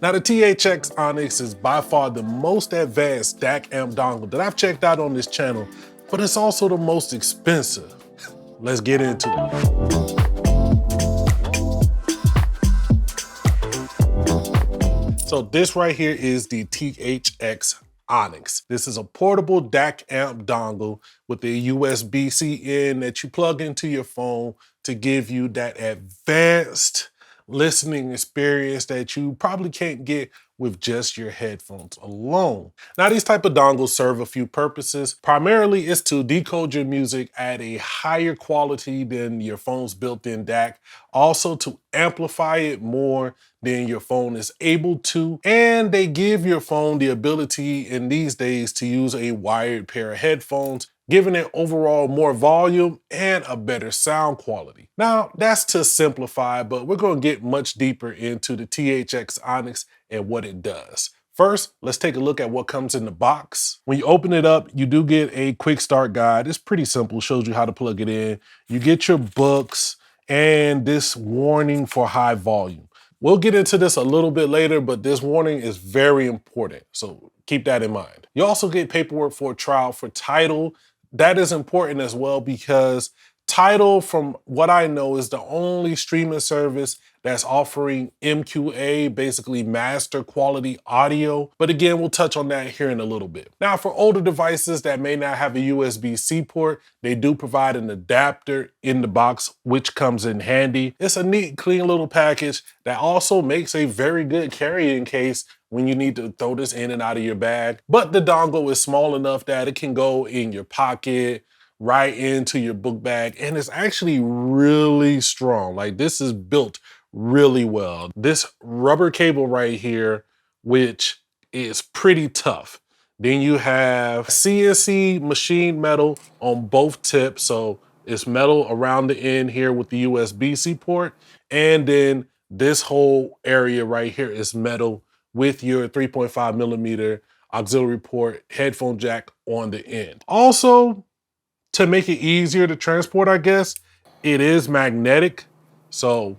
Now the THX Onyx is by far the most advanced DAC amp dongle that I've checked out on this channel, but it's also the most expensive. Let's get into it. So this right here is the THX Onyx. This is a portable DAC amp dongle with a USB-C in that you plug into your phone to give you that advanced listening experience that you probably can't get with just your headphones alone. Now, these type of dongles serve a few purposes. Primarily, it's to decode your music at a higher quality than your phone's built-in DAC. Also to amplify it more than your phone is able to. And they give your phone the ability in these days to use a wired pair of headphones, giving it overall more volume and a better sound quality. Now, that's to simplify, but we're going to get much deeper into the THX Onyx and what it does. First, let's take a look at what comes in the box. When you open it up, you do get a quick start guide. It's pretty simple, shows you how to plug it in. You get your books and this warning for high volume. We'll get into this a little bit later, but this warning is very important, so keep that in mind. You also get paperwork for a trial for Tidal. That is important as well because Tidal, from what I know, is the only streaming service that's offering MQA, basically Master Quality Audio. But again, we'll touch on that here in a little bit. Now, for older devices that may not have a USB-C port, they do provide an adapter in the box, which comes in handy. It's a neat, clean little package that also makes a very good carrying case when you need to throw this in and out of your bag. But the dongle is small enough that it can go in your pocket, right into your book bag, and it's actually really strong. Like, this is built really well. This rubber cable right here, which is pretty tough. Then you have CNC machined metal on both tips, so it's metal around the end here with the USB-C port, and then this whole area right here is metal with your 3.5 millimeter auxiliary port headphone jack on the end. Also, to make it easier to transport, I guess, it is magnetic, so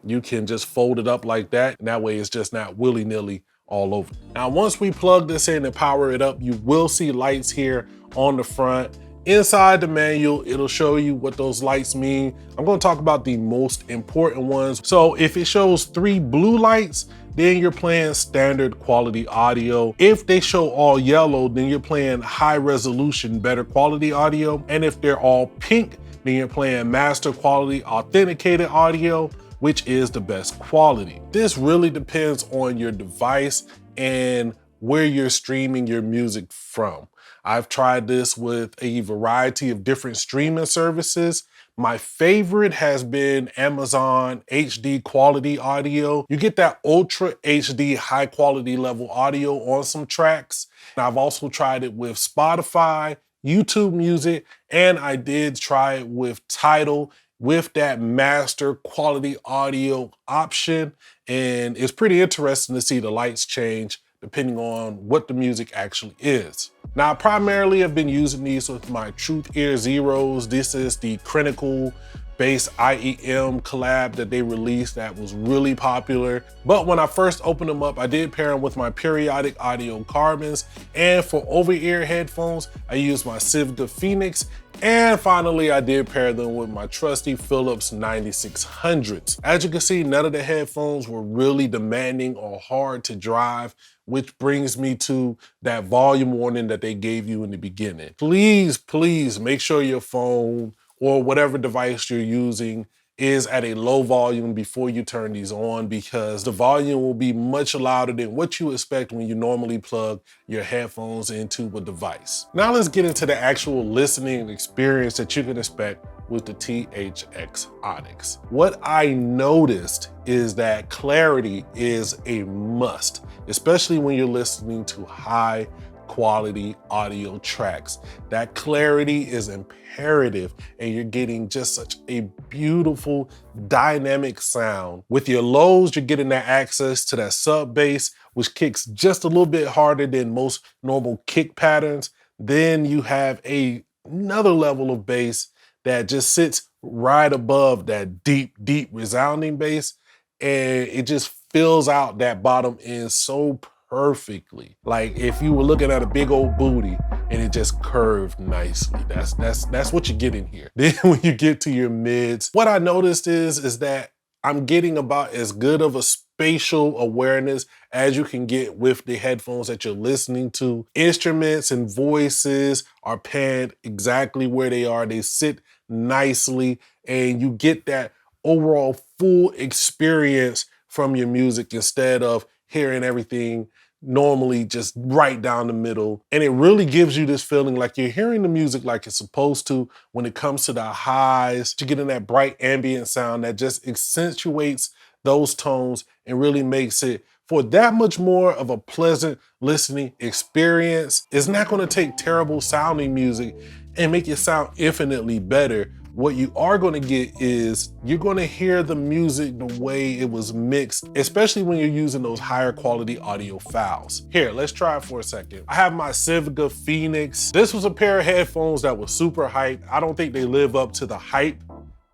you can just fold it up like that, and that way it's just not willy-nilly all over. Now, once we plug this in and power it up, you will see lights here on the front. Inside the manual, it'll show you what those lights mean. I'm gonna talk about the most important ones. So if it shows 3 blue lights, then you're playing standard quality audio. If they show all yellow, then you're playing high resolution, better quality audio. And if they're all pink, then you're playing Master Quality Authenticated audio, which is the best quality. This really depends on your device and where you're streaming your music from. I've tried this with a variety of different streaming services. My favorite has been Amazon HD quality audio. You get that ultra HD high quality level audio on some tracks. And I've also tried it with Spotify, YouTube Music, and I did try it with Tidal with that master quality audio option. And it's pretty interesting to see the lights change depending on what the music actually is. Now, primarily I've been using these with my Truth Ear Zeros. This is the Critical Bass IEM collab that they released that was really popular. But when I first opened them up, I did pair them with my Periodic Audio Carbons. And for over-ear headphones, I used my Civica Phoenix. And finally, I did pair them with my trusty Philips 9600s. As you can see, none of the headphones were really demanding or hard to drive, which brings me to that volume warning that they gave you in the beginning. Please, please make sure your phone or whatever device you're using is at a low volume before you turn these on, because the volume will be much louder than what you expect when you normally plug your headphones into a device. Now let's get into the actual listening experience that you can expect with the THX Onyx. What I noticed is that clarity is a must, especially when you're listening to high quality audio tracks. That clarity is imperative, and you're getting just such a beautiful dynamic sound. With your lows, you're getting that access to that sub bass, which kicks just a little bit harder than most normal kick patterns. Then you have another level of bass that just sits right above that deep, deep resounding bass, and it just fills out that bottom end so perfectly. Like if you were looking at a big old booty and it just curved nicely. That's what you get in here. Then when you get to your mids, what I noticed is that I'm getting about as good of a spatial awareness as you can get with the headphones that you're listening to. Instruments and voices are panned exactly where they are. They sit nicely and you get that overall full experience from your music instead of hearing everything normally just right down the middle. And it really gives you this feeling like you're hearing the music like it's supposed to when it comes to the highs. You get in that bright ambient sound that just accentuates those tones and really makes it for that much more of a pleasant listening experience. It's not going to take terrible sounding music and make it sound infinitely better. What you are going to get is you're going to hear the music the way it was mixed, especially when you're using those higher quality audio files. Here, let's try it for a second. I have my Civica Phoenix. This was a pair of headphones that was super hype. I don't think they live up to the hype,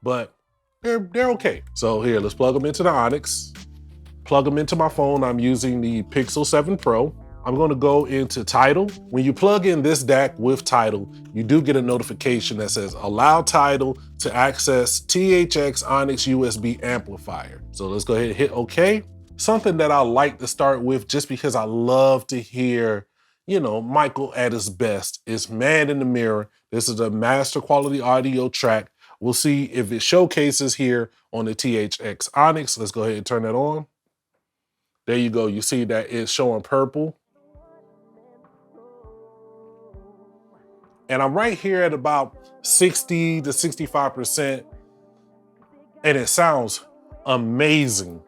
but they're okay. So here, let's plug them into the Onyx. Plug them into my phone. I'm using the Pixel 7 Pro. I'm going to go into Tidal. When you plug in this DAC with Tidal, you do get a notification that says allow Tidal to access THX Onyx USB amplifier. So let's go ahead and hit OK. Something that I like to start with just because I love to hear, you know, Michael at his best is Man in the Mirror. This is a Master Quality Audio track. We'll see if it showcases here on the THX Onyx. Let's go ahead and turn that on. There you go. You see that it's showing purple. And I'm right here at about 60 to 65%, and it sounds amazing.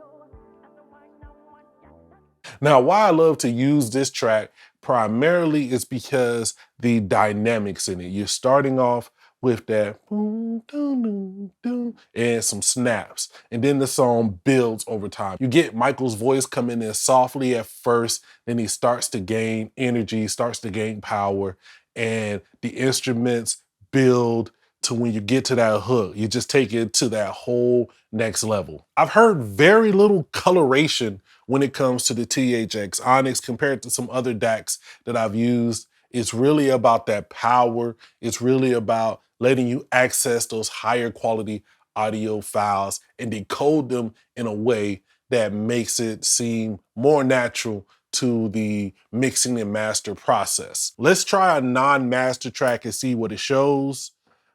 Now, why I love to use this track primarily is because the dynamics in it. You're starting off with that and some snaps, and then the song builds over time. You get Michael's voice coming in softly at first, then he starts to gain energy, starts to gain power, and the instruments build to when you get to that hook. You just take it to that whole next level. I've heard very little coloration when it comes to the THX Onyx compared to some other DACs that I've used. It's really about that power. It's really about letting you access those higher quality audio files and decode them in a way that makes it seem more natural to the mixing and master process. Let's try a non-master track and see what it shows.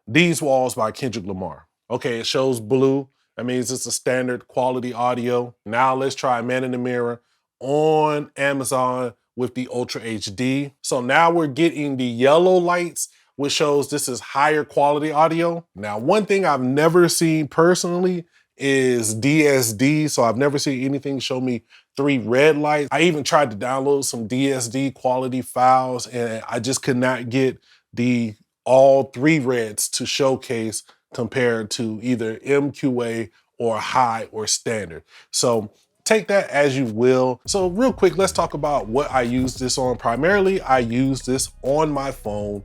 These Walls by Kendrick Lamar. Okay, it shows blue. That means it's a standard quality audio. Now let's try Man in the Mirror on Amazon with the Ultra HD. So now we're getting the yellow lights, which shows this is higher quality audio. Now, one thing I've never seen personally is DSD. So I've never seen anything show me 3 red lights. I even tried to download some DSD quality files and I just could not get the all 3 reds to showcase compared to either MQA or high or standard. So take that as you will. So real quick, let's talk about what I use this on. Primarily, I use this on my phone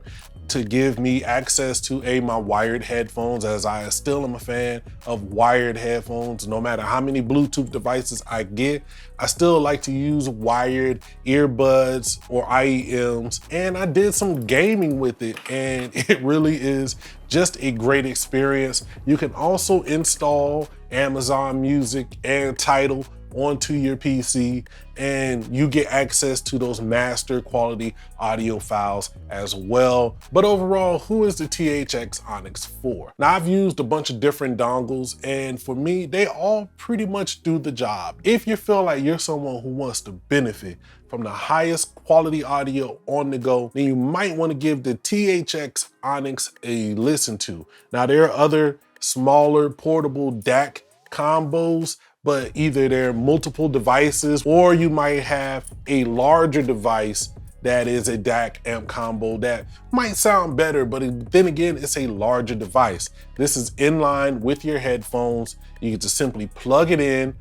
to give me access to my wired headphones, as I still am a fan of wired headphones. No matter how many Bluetooth devices I get, I still like to use wired earbuds or IEMs. And I did some gaming with it and it really is just a great experience. You can also install Amazon Music and Tidal onto your PC and you get access to those master quality audio files as well. But overall, who is the THX Onyx for? Now, I've used a bunch of different dongles and for me, they all pretty much do the job. If you feel like you're someone who wants to benefit from the highest quality audio on the go, then you might want to give the THX Onyx a listen to. Now, there are other smaller portable DAC combos, but either they're multiple devices or you might have a larger device that is a DAC amp combo that might sound better, but then again, it's a larger device. This is in line with your headphones. You can just simply plug it in,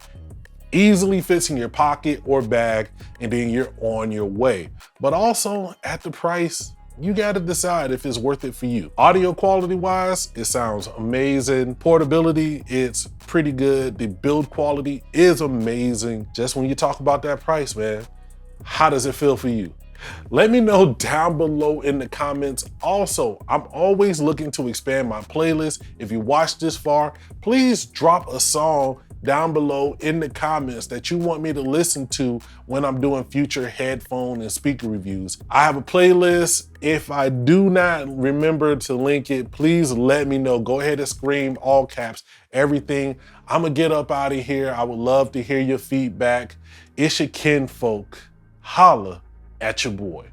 easily fits in your pocket or bag, and then you're on your way. But also at the price, You gotta decide if it's worth it for you. Audio quality wise, it sounds amazing. Portability, it's pretty good. The build quality is amazing. Just when you talk about that price, man, how does it feel for you? Let me know down below in the comments. Also, I'm always looking to expand my playlist. If you watched this far, please drop a song down below in the comments that you want me to listen to when I'm doing future headphone and speaker reviews. I have a playlist. If I do not remember to link it, please let me know. Go ahead and scream all caps, everything. I'm gonna get up out of here. I would love to hear your feedback. It's your kinfolk. Holla at your boy.